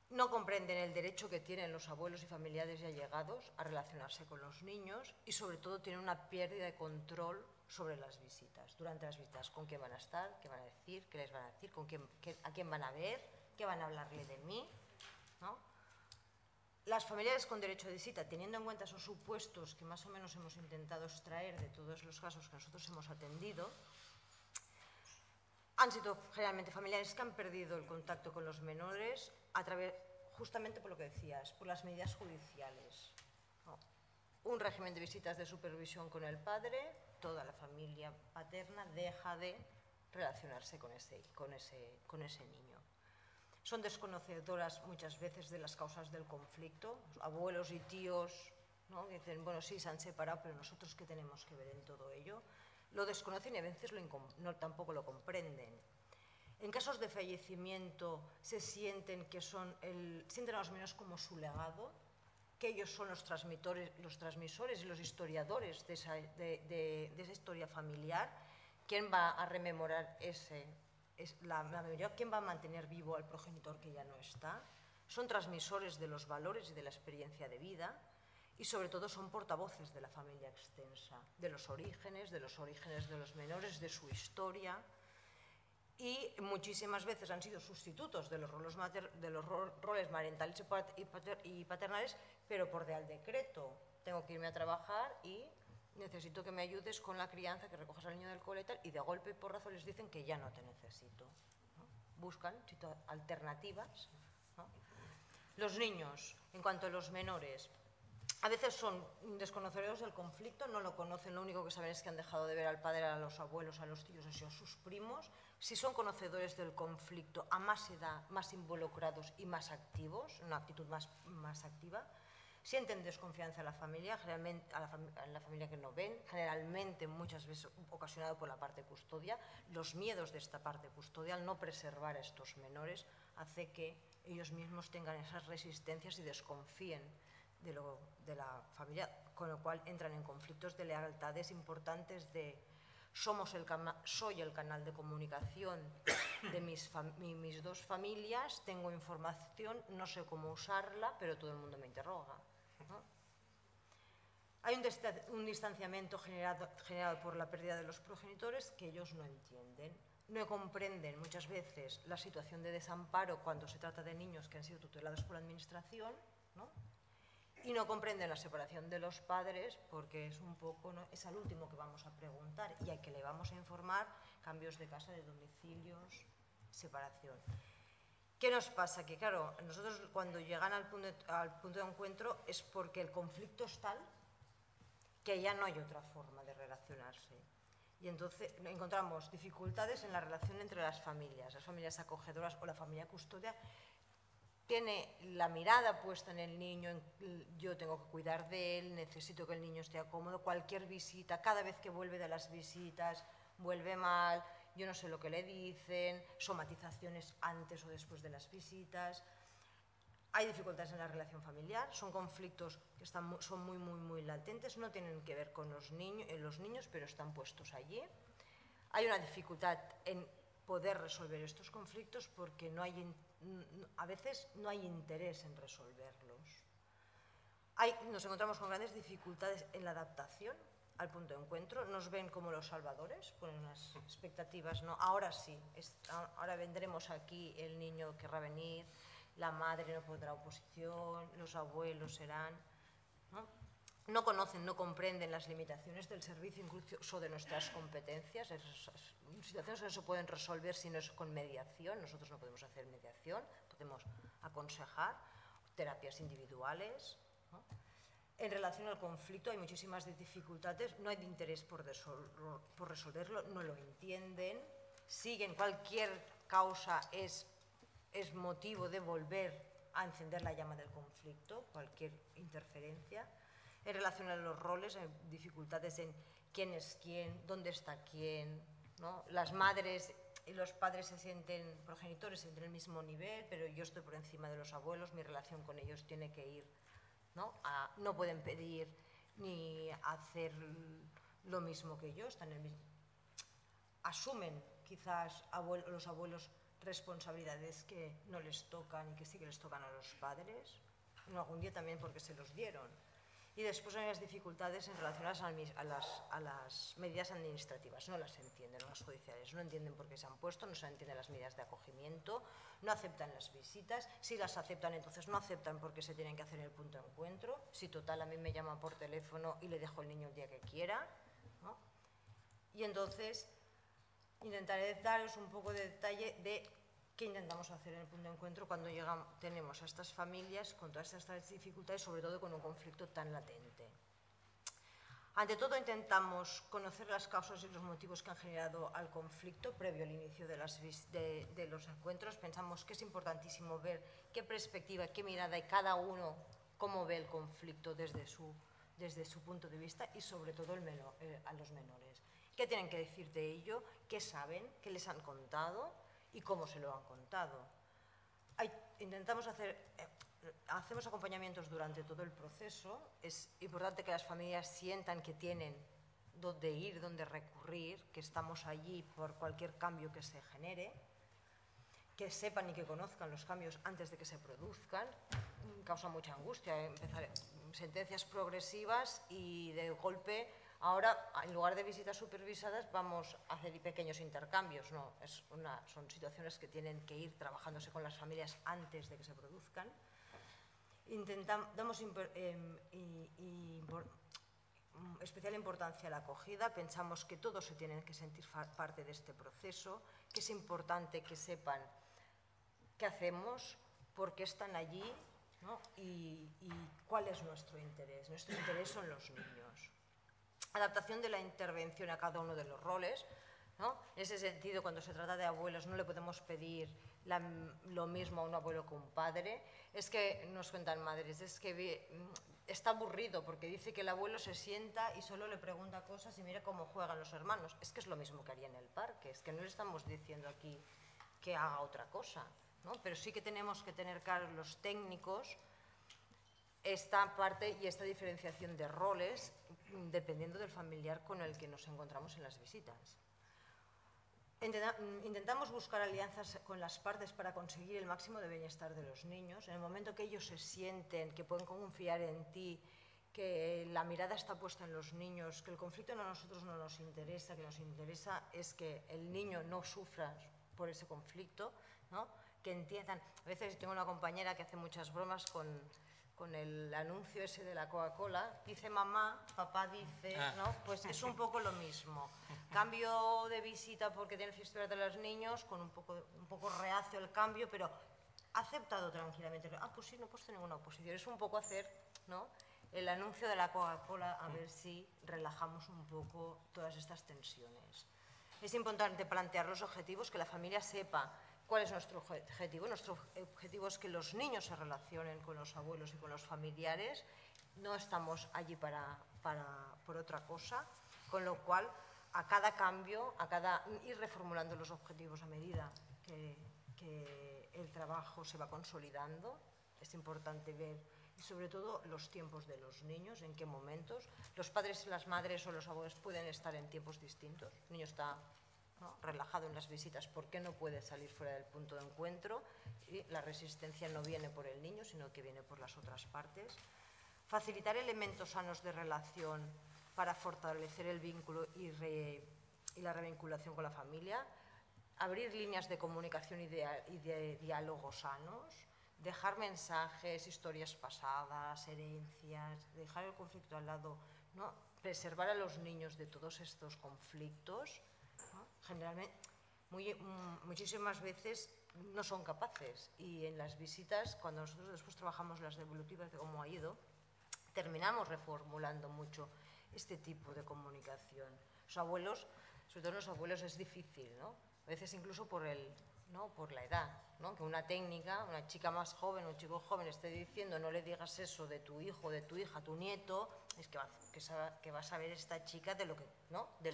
No comprenden el derecho que tienen los abuelos y familiares ya allegados a relacionarse con los niños y sobre todo tienen una pérdida de control sobre las visitas. Durante las visitas, ¿con quién van a estar? ¿Qué van a decir? ¿Qué les van a decir? ¿A quién van a ver? ¿Qué van a hablarle de mí? ¿No? Las familiares con derecho de visita, teniendo en cuenta esos supuestos que más o menos hemos intentado extraer de todos los casos que nosotros hemos atendido, han sido generalmente familiares que han perdido el contacto con los menores justamente por lo que decías, por las medidas judiciales, ¿no? Un régimen de visitas de supervisión con el padre, toda la familia paterna deja de relacionarse con ese niño. Son desconocedoras muchas veces de las causas del conflicto. Abuelos y tíos ¿no? Dicen, bueno, sí, se han separado, pero nosotros ¿qué tenemos que ver en todo ello? Lo desconocen y a veces tampoco lo comprenden. En casos de fallecimiento se sienten sienten a los menores como su legado, que ellos son los transmisores y los historiadores de esa historia familiar. ¿Quién va a rememorar la memoria? ¿Quién va a mantener vivo al progenitor que ya no está? Son transmisores de los valores y de la experiencia de vida y sobre todo son portavoces de la familia extensa, de los orígenes de los menores, de su historia. Y muchísimas veces han sido sustitutos de los roles marentales y paternales, pero por Real Decreto. Tengo que irme a trabajar y necesito que me ayudes con la crianza, que recojas al niño del cole y tal, y de golpe y porrazo les dicen que ya no te necesito, ¿no? Buscan alternativas, ¿no? Los niños, en cuanto a los menores, a veces son desconocedores del conflicto, no lo conocen, lo único que saben es que han dejado de ver al padre, a los abuelos, a los tíos, a sus primos. Si son conocedores del conflicto, a más edad, más involucrados y más activos, una actitud más activa, sienten desconfianza en la familia, generalmente en la familia que no ven, generalmente muchas veces ocasionado por la parte custodia. Los miedos de esta parte custodial, no preservar a estos menores, hace que ellos mismos tengan esas resistencias y desconfíen de la familia, con lo cual entran en conflictos de lealtades importantes de soy el canal de comunicación de mis dos familias, tengo información, no sé cómo usarla, pero todo el mundo me interroga, ¿no? Hay un distanciamiento generado por la pérdida de los progenitores que ellos no entienden. No comprenden muchas veces la situación de desamparo cuando se trata de niños que han sido tutelados por la administración, ¿no? Y no comprenden la separación de los padres porque es un poco, ¿no? Es al último que vamos a preguntar y al que le vamos a informar, cambios de casa, de domicilios, separación. ¿Qué nos pasa? Que claro, nosotros cuando llegan al punto de encuentro es porque el conflicto es tal que ya no hay otra forma de relacionarse. Y entonces encontramos dificultades en la relación entre las familias acogedoras o la familia custodia. Tiene la mirada puesta en el niño, yo tengo que cuidar de él, necesito que el niño esté cómodo, cualquier visita, cada vez que vuelve de las visitas, vuelve mal, yo no sé lo que le dicen, somatizaciones antes o después de las visitas. Hay dificultades en la relación familiar, son conflictos que son muy latentes, no tienen que ver con los niños, pero están puestos allí. Hay una dificultad en poder resolver estos conflictos porque a veces no hay interés en resolverlos. Nos encontramos con grandes dificultades en la adaptación al punto de encuentro. Nos ven como los salvadores, ponen unas expectativas, ¿no? Ahora sí, ahora vendremos aquí, el niño querrá venir, la madre no pondrá oposición, los abuelos serán, ¿no? No conocen, no comprenden las limitaciones del servicio, incluso de nuestras competencias. Situaciones que no se pueden resolver si no es con mediación. Nosotros no podemos hacer mediación, podemos aconsejar, terapias individuales, ¿no? En relación al conflicto hay muchísimas dificultades, no hay interés por resolverlo, no lo entienden, siguen cualquier causa es motivo de volver a encender la llama del conflicto, cualquier interferencia. En relación a los roles, hay dificultades en quién es quién, dónde está quién, ¿no? Las madres y los padres progenitores se sienten en el mismo nivel, pero yo estoy por encima de los abuelos, mi relación con ellos tiene que ir, ¿no? No pueden pedir ni hacer lo mismo que yo, asumen quizás los abuelos responsabilidades que no les tocan y que sí que les tocan a los padres, no, algún día también porque se los dieron. Y después hay las dificultades en relación a las medidas administrativas, no las entienden, las judiciales, no entienden por qué se han puesto, no se entienden las medidas de acogimiento, no aceptan las visitas, si las aceptan entonces no aceptan porque se tienen que hacer en el punto de encuentro, si total a mí me llaman por teléfono y le dejo el niño el día que quiera, ¿no? Y entonces intentaré daros un poco de detalle de qué intentamos hacer en el punto de encuentro cuando tenemos a estas familias con todas estas dificultades, sobre todo con un conflicto tan latente. Ante todo, intentamos conocer las causas y los motivos que han generado al conflicto previo al inicio de los encuentros. Pensamos que es importantísimo ver qué perspectiva, qué mirada hay cada uno, cómo ve el conflicto desde su desde su punto de vista y sobre todo a los menores. ¿Qué tienen que decir de ello? ¿Qué saben? ¿Qué les han contado? ¿Y cómo se lo han contado? Hacemos acompañamientos durante todo el proceso. Es importante que las familias sientan que tienen dónde ir, dónde recurrir, que estamos allí por cualquier cambio que se genere, que sepan y que conozcan los cambios antes de que se produzcan. Causa mucha angustia empezar sentencias progresivas y de golpe ahora, en lugar de visitas supervisadas, vamos a hacer pequeños intercambios. No, son situaciones que tienen que ir trabajándose con las familias antes de que se produzcan. Damos especial importancia a la acogida. Pensamos que todos se tienen que sentir parte de este proceso, que es importante que sepan qué hacemos, por qué están allí, ¿no? y cuál es nuestro interés. Nuestro interés son los niños. Adaptación de la intervención a cada uno de los roles, ¿no? En ese sentido, cuando se trata de abuelos, no le podemos pedir lo mismo a un abuelo que a un padre. Es que nos cuentan madres, es que está aburrido porque dice que el abuelo se sienta y solo le pregunta cosas y mira cómo juegan los hermanos. Es que es lo mismo que haría en el parque, es que no le estamos diciendo aquí que haga otra cosa, ¿no? Pero sí que tenemos que tener claros los técnicos esta parte y esta diferenciación de roles dependiendo del familiar con el que nos encontramos en las visitas. Intentamos buscar alianzas con las partes para conseguir el máximo de bienestar de los niños. En el momento que ellos se sienten que pueden confiar en ti, que la mirada está puesta en los niños, que el conflicto a nosotros no nos interesa, que nos interesa es que el niño no sufra por ese conflicto, ¿no? Que entiendan. A veces tengo una compañera que hace muchas bromas con el anuncio ese de la Coca-Cola, dice mamá, papá dice, ¿no? Pues es un poco lo mismo. Cambio de visita porque tiene el festival de los niños, con un poco reacio el cambio, pero aceptado tranquilamente. Pues sí, no he puesto ninguna oposición. Es un poco hacer, ¿no?, el anuncio de la Coca-Cola, a ver si relajamos un poco todas estas tensiones. Es importante plantear los objetivos, que la familia sepa cuál es nuestro objetivo. Nuestro objetivo es que los niños se relacionen con los abuelos y con los familiares. No estamos allí por otra cosa, con lo cual a cada cambio, ir reformulando los objetivos a medida que el trabajo se va consolidando. Es importante ver, y sobre todo, los tiempos de los niños, en qué momentos. Los padres y las madres o los abuelos pueden estar en tiempos distintos. El niño está, ¿no?, relajado en las visitas porque no puede salir fuera del punto de encuentro y la resistencia no viene por el niño, sino que viene por las otras partes. Facilitar elementos sanos de relación para fortalecer el vínculo y la revinculación con la familia. Abrir líneas de comunicación y de diálogo sanos. Dejar mensajes, historias pasadas, herencias, dejar el conflicto al lado, ¿no? Preservar a los niños de todos estos conflictos, ¿no? Generalmente, muchísimas veces no son capaces, y en las visitas, cuando nosotros después trabajamos las devolutivas de cómo ha ido, terminamos reformulando mucho este tipo de comunicación. Los abuelos, sobre todo los abuelos, es difícil, ¿no? A veces incluso por la edad, ¿no? Que una técnica, una chica más joven, un chico joven esté diciendo no le digas eso de tu hijo, de tu hija, tu nieto, es que va a saber esta chica de lo que, ¿no?, de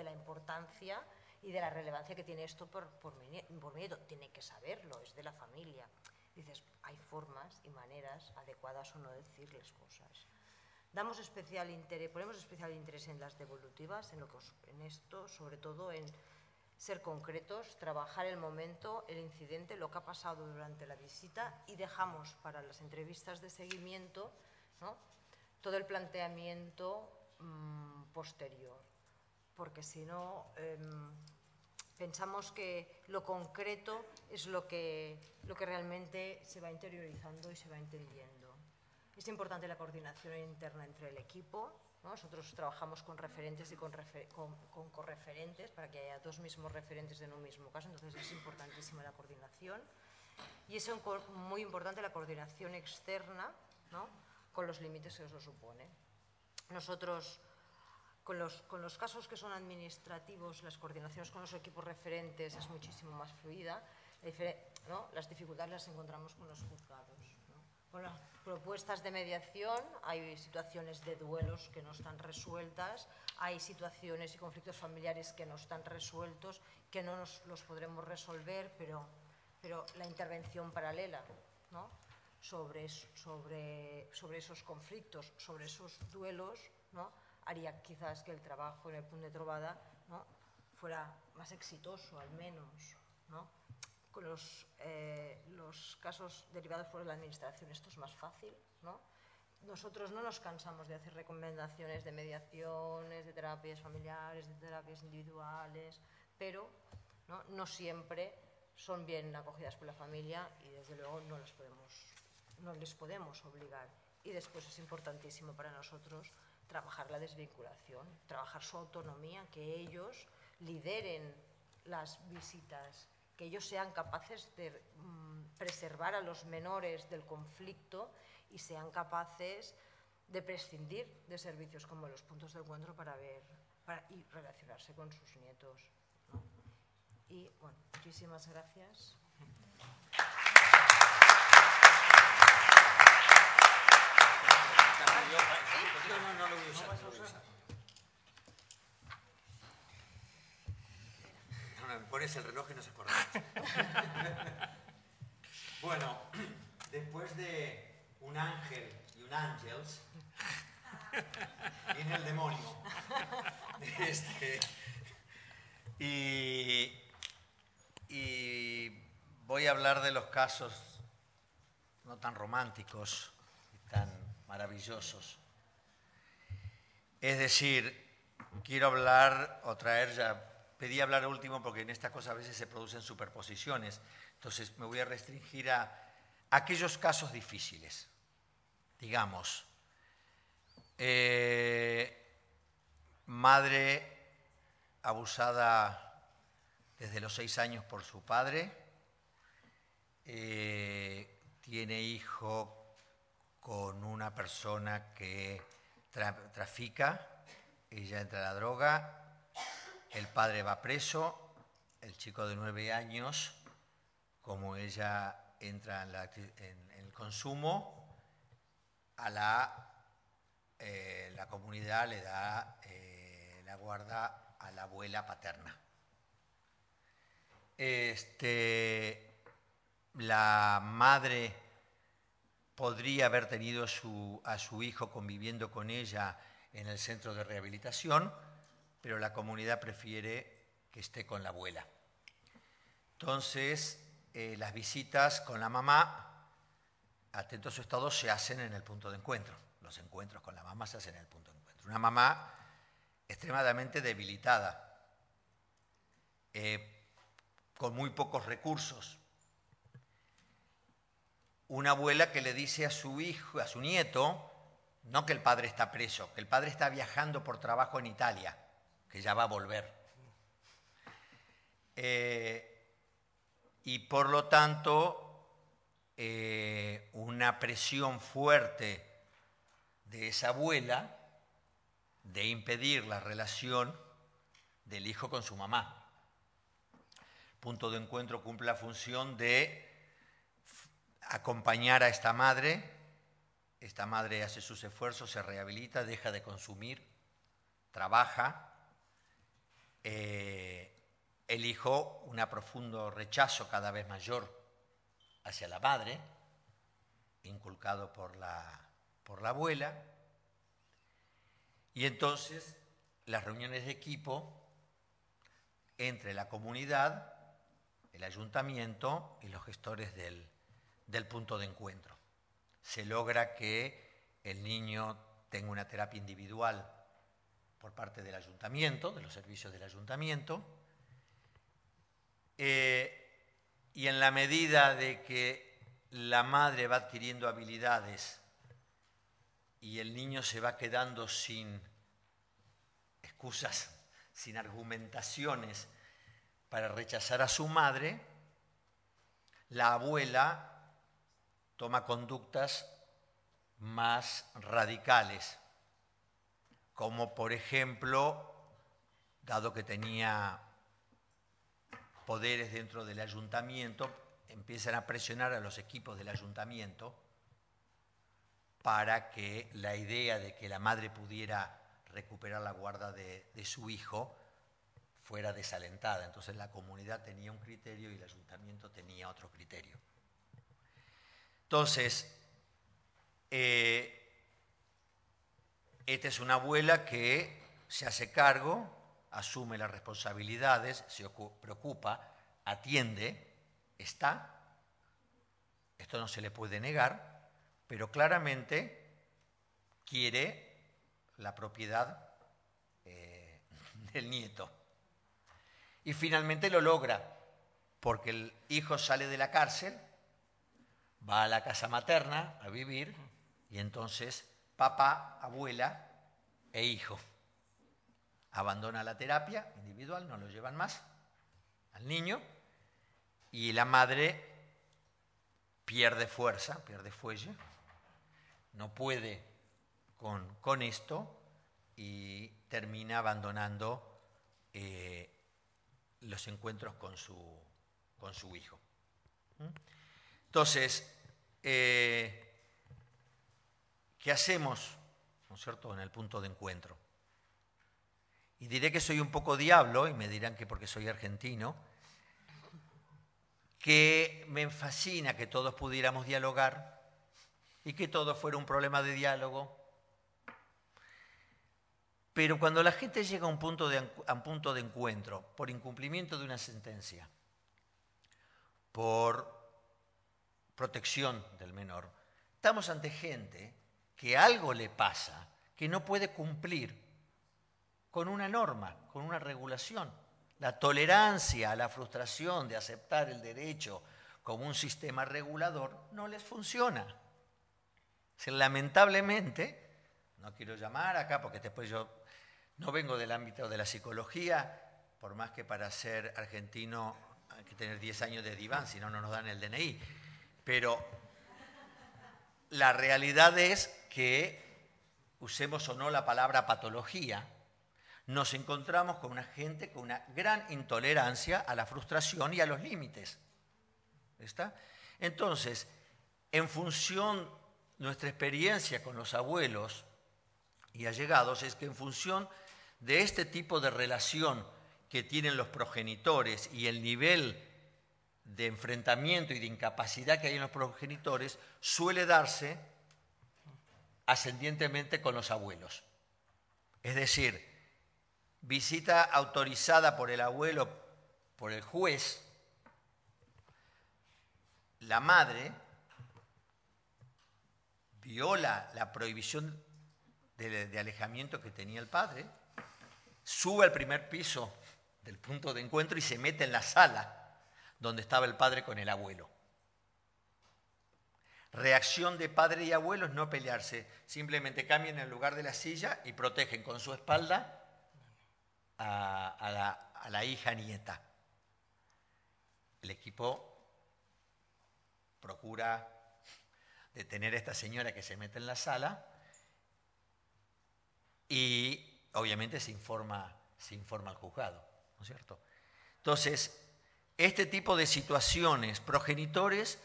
la importancia y de la relevancia que tiene esto por mi nieto. Tiene que saberlo, es de la familia. Dices, hay formas y maneras adecuadas o no decirles cosas. Ponemos especial interés en las devolutivas, en esto, sobre todo en ser concretos, trabajar el momento, el incidente, lo que ha pasado durante la visita, y dejamos para las entrevistas de seguimiento, ¿no?, todo el planteamiento posterior, porque si no pensamos que lo concreto es lo que realmente se va interiorizando y se va entendiendo. Es importante la coordinación interna entre el equipo, ¿no? Nosotros trabajamos con referentes y con correferentes para que haya dos mismos referentes en un mismo caso, entonces es importantísima la coordinación. Y es muy importante la coordinación externa, ¿no?, con los límites que eso supone. Nosotros, con los casos que son administrativos, las coordinaciones con los equipos referentes es muchísimo más fluida, ¿no? Las dificultades las encontramos con los juzgados, ¿no? Con las propuestas de mediación hay situaciones de duelos que no están resueltas, hay situaciones y conflictos familiares que no están resueltos, que no los podremos resolver, pero la intervención paralela, ¿no? sobre esos conflictos, sobre esos duelos, ¿no? haría quizás que el trabajo en el punt de trobada, ¿no? fuera más exitoso, al menos, ¿no? Con los casos derivados por la administración esto es más fácil, ¿no? Nosotros no nos cansamos de hacer recomendaciones de mediaciones, de terapias familiares, de terapias individuales, pero no siempre son bien acogidas por la familia y desde luego no les podemos obligar. Y después es importantísimo para nosotros trabajar la desvinculación, trabajar su autonomía, que ellos lideren las visitas, que ellos sean capaces de preservar a los menores del conflicto y sean capaces de prescindir de servicios como los puntos de encuentro y relacionarse con sus nietos, ¿no? Y bueno, muchísimas gracias.
No lo voy a usar. Me pones el reloj y no se acuerda. Bueno, después de un ángel y un ángels, viene el demonio. Y voy a hablar de los casos no tan románticos y tan maravillosos. Es decir, quiero hablar o traer ya... Pedí hablar último porque en estas cosas a veces se producen superposiciones. Entonces me voy a restringir a aquellos casos difíciles. Digamos, madre abusada desde los 6 años por su padre, tiene hijo con una persona que trafica, ella entra a la droga, el padre va preso, el chico de 9 años, como ella entra en el consumo, a la comunidad le da la guarda a la abuela paterna. La madre podría haber tenido a su hijo conviviendo con ella en el centro de rehabilitación, pero la comunidad prefiere que esté con la abuela. Entonces, las visitas con la mamá, atento a su estado, se hacen en el punto de encuentro. Los encuentros con la mamá se hacen en el punto de encuentro. Una mamá extremadamente debilitada, con muy pocos recursos. Una abuela que le dice a su hijo, a su nieto, no que el padre está preso, que el padre está viajando por trabajo en Italia, que ya va a volver. Y por lo tanto, una presión fuerte de esa abuela de impedir la relación del hijo con su mamá. El punto de encuentro cumple la función de acompañar a esta madre. Esta madre hace sus esfuerzos, se rehabilita, deja de consumir, trabaja. El hijo, un profundo rechazo cada vez mayor hacia la madre, inculcado por la abuela. Y entonces las reuniones de equipo entre la comunidad, el ayuntamiento y los gestores del punto de encuentro. Se logra que el niño tenga una terapia individual por parte del ayuntamiento, de los servicios del ayuntamiento, y en la medida de que la madre va adquiriendo habilidades y el niño se va quedando sin excusas, sin argumentaciones para rechazar a su madre, la abuela toma conductas más radicales, como por ejemplo, dado que tenía poderes dentro del ayuntamiento, empiezan a presionar a los equipos del ayuntamiento para que la idea de que la madre pudiera recuperar la guarda de su hijo fuera desalentada. Entonces la comunidad tenía un criterio y el ayuntamiento tenía otro criterio. Entonces, esta es una abuela que se hace cargo, asume las responsabilidades, se preocupa, atiende, está. Esto no se le puede negar, pero claramente quiere la propiedad del nieto. Y finalmente lo logra, porque el hijo sale de la cárcel, va a la casa materna a vivir, y entonces papá, abuela e hijo abandona la terapia individual, no lo llevan más al niño, y la madre pierde fuerza, pierde fuelle, no puede con esto y termina abandonando los encuentros con su hijo. Entonces, ¿qué hacemos, ¿no es cierto?, en el punto de encuentro? Y diré que soy un poco diablo, y me dirán que porque soy argentino, que me fascina que todos pudiéramos dialogar y que todo fuera un problema de diálogo. Pero cuando la gente llega a un punto de encuentro por incumplimiento de una sentencia, por protección del menor, estamos ante gente que algo le pasa, que no puede cumplir con una norma, con una regulación. La tolerancia a la frustración de aceptar el derecho como un sistema regulador no les funciona. O sea, lamentablemente, no quiero llamar acá porque después yo no vengo del ámbito de la psicología, por más que para ser argentino hay que tener 10 años de diván, si no, no nos dan el DNI. Pero la realidad es que, usemos o no la palabra patología, nos encontramos con una gente con una gran intolerancia a la frustración y a los límites. ¿Está? Entonces, en función de nuestra experiencia con los abuelos y allegados, es que en función de este tipo de relación que tienen los progenitores y el nivel de enfrentamiento y de incapacidad que hay en los progenitores, suele darse ascendientemente con los abuelos. Es decir, visita autorizada por el abuelo, por el juez, la madre viola la prohibición de alejamiento que tenía el padre, sube al primer piso del punto de encuentro y se mete en la sala donde estaba el padre con el abuelo. Reacción de padre y abuelo es no pelearse, simplemente cambian el lugar de la silla y protegen con su espalda a la hija nieta. El equipo procura detener a esta señora que se mete en la sala y obviamente se informa al juzgado, ¿no es cierto? Entonces, este tipo de situaciones, progenitores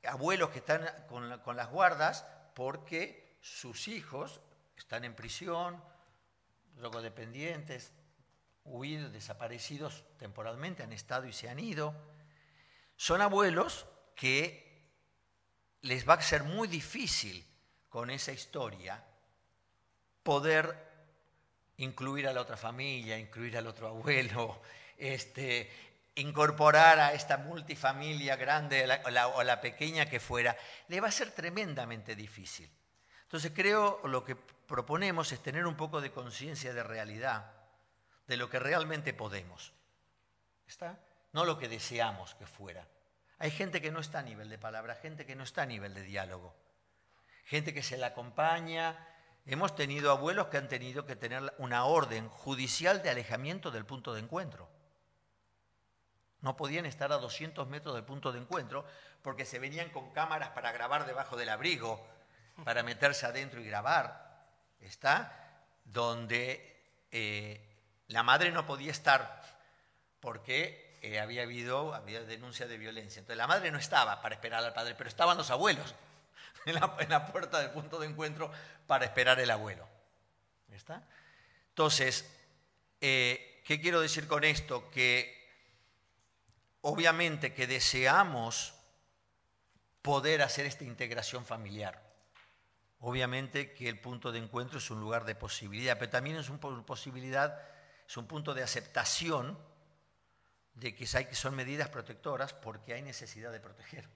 abuelos que están con las guardas porque sus hijos están en prisión, drogodependientes, huidos, desaparecidos temporalmente, han estado y se han ido. Son abuelos que les va a ser muy difícil con esa historia poder incluir a la otra familia, incluir al otro abuelo, incorporar a esta multifamilia grande o la pequeña que fuera, le va a ser tremendamente difícil. Entonces creo lo que proponemos es tener un poco de conciencia de realidad, de lo que realmente podemos. ¿Está? No lo que deseamos que fuera. Hay gente que no está a nivel de palabra, gente que no está a nivel de diálogo, gente que se la acompaña. Hemos tenido abuelos que han tenido que tener una orden judicial de alejamiento del punto de encuentro. No podían estar a 200 metros del punto de encuentro porque se venían con cámaras para grabar debajo del abrigo, para meterse adentro y grabar. ¿Está? Donde la madre no podía estar porque había denuncia de violencia. Entonces la madre no estaba para esperar al padre, pero estaban los abuelos. en la puerta del punto de encuentro para esperar el abuelo. ¿Está? Entonces, ¿qué quiero decir con esto? Que obviamente que deseamos poder hacer esta integración familiar. Obviamente que el punto de encuentro es un lugar de posibilidad, pero también es una posibilidad, es un punto de aceptación de que son medidas protectoras porque hay necesidad de proteger,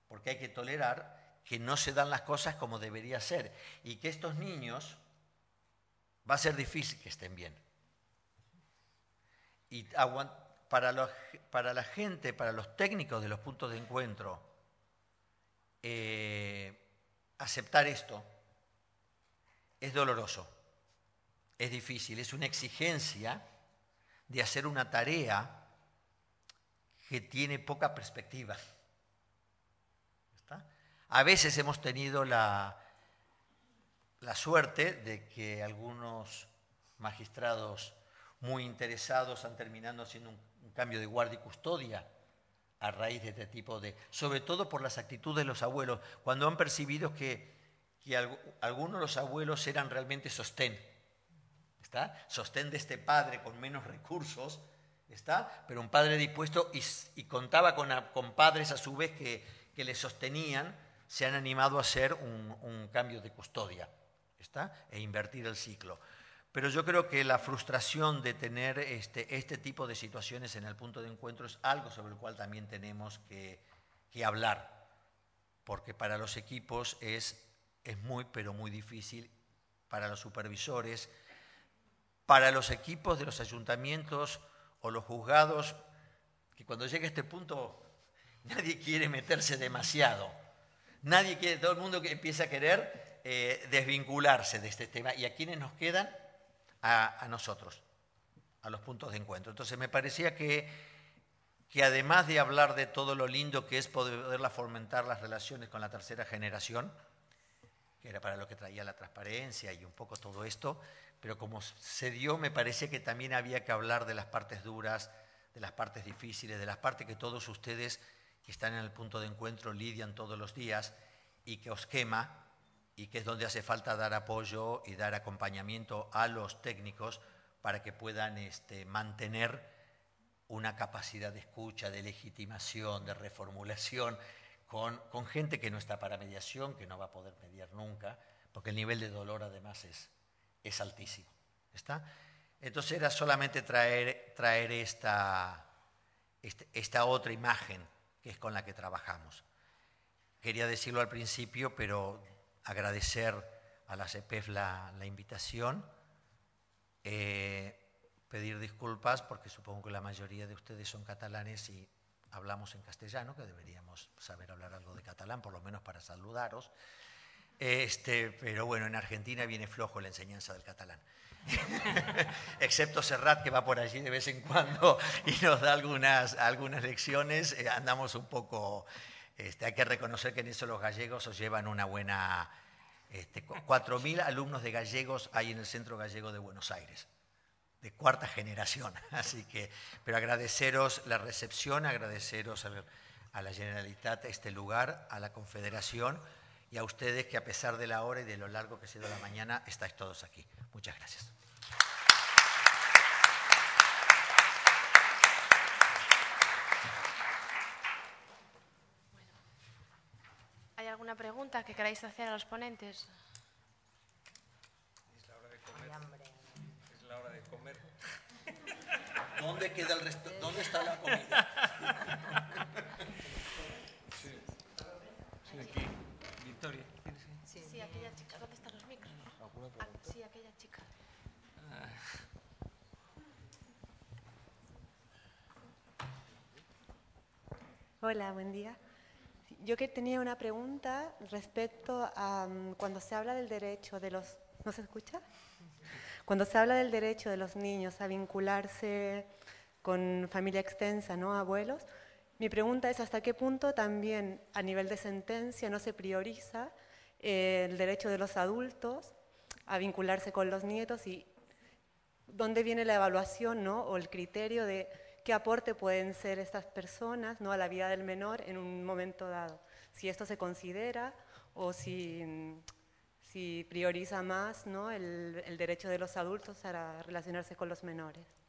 porque hay que tolerar que no se dan las cosas como debería ser y que estos niños va a ser difícil que estén bien. Y para la gente, para los técnicos de los puntos de encuentro, aceptar esto es doloroso, es difícil, es una exigencia de hacer una tarea que tiene poca perspectiva. ¿Está? A veces hemos tenido la suerte de que algunos magistrados muy interesados han terminado haciendo un cambio de guardia y custodia a raíz de este tipo de... Sobre todo por las actitudes de los abuelos, cuando han percibido que algunos de los abuelos eran realmente sostén. ¿Está? Sostén de este padre con menos recursos, ¿está? Pero un padre dispuesto y contaba con padres a su vez que le sostenían, se han animado a hacer un cambio de custodia, ¿está? E invertir el ciclo. Pero yo creo que la frustración de tener este tipo de situaciones en el punto de encuentro es algo sobre el cual también tenemos que hablar, porque para los equipos es muy, pero muy difícil, para los supervisores, para los equipos de los ayuntamientos o los juzgados, que cuando llega a este punto nadie quiere meterse demasiado. Nadie quiere, todo el mundo que empieza a querer desvincularse de este tema. ¿Y a quiénes nos quedan? A nosotros, a los puntos de encuentro. Entonces me parecía que además de hablar de todo lo lindo que es poderla fomentar las relaciones con la tercera generación, que era para lo que traía la transparencia y un poco todo esto, pero como se dio, me parecía que también había que hablar de las partes duras, de las partes difíciles, de las partes que todos ustedes que están en el punto de encuentro lidian todos los días y que os quema y que es donde hace falta dar apoyo y dar acompañamiento a los técnicos para que puedan mantener una capacidad de escucha, de legitimación, de reformulación, con gente que no está para mediación, que no va a poder mediar nunca, porque el nivel de dolor además es altísimo. ¿Está? Entonces era solamente traer esta otra imagen que es con la que trabajamos. Quería decirlo al principio, pero agradecer a la CEPEF la invitación, pedir disculpas porque supongo que la mayoría de ustedes son catalanes y hablamos en castellano, que deberíamos saber hablar algo de catalán, por lo menos para saludaros. Pero bueno, en Argentina viene flojo la enseñanza del catalán. Excepto Serrat, que va por allí de vez en cuando y nos da algunas lecciones, andamos un poco... hay que reconocer que en eso los gallegos os llevan una buena... 4.000 alumnos de gallegos hay en el Centro Gallego de Buenos Aires, de cuarta generación. Así que, pero agradeceros la recepción, agradeceros a la Generalitat este lugar, a la Confederación y a ustedes que a pesar de la hora y de lo largo que ha sido la mañana, estáis todos aquí. Muchas gracias.
¿Hay alguna pregunta que queráis hacer a los ponentes?
Es la hora de comer. Es la hora de comer.
¿Dónde queda el resto? ¿Dónde está la comida?
Sí, aquí. Victoria.
Sí, aquella chica. ¿Dónde están los micros? Sí, aquella chica.
Hola, buen día. Yo que tenía una pregunta respecto a cuando se habla del derecho de los... ¿No se escucha? Cuando se habla del derecho de los niños a vincularse con familia extensa, ¿no? Abuelos, mi pregunta es hasta qué punto también a nivel de sentencia no se prioriza el derecho de los adultos a vincularse con los nietos y dónde viene la evaluación, ¿no? O el criterio de qué aporte pueden ser estas personas, ¿no?, a la vida del menor en un momento dado. Si esto se considera o si prioriza más, ¿no?, el derecho de los adultos a relacionarse con los menores.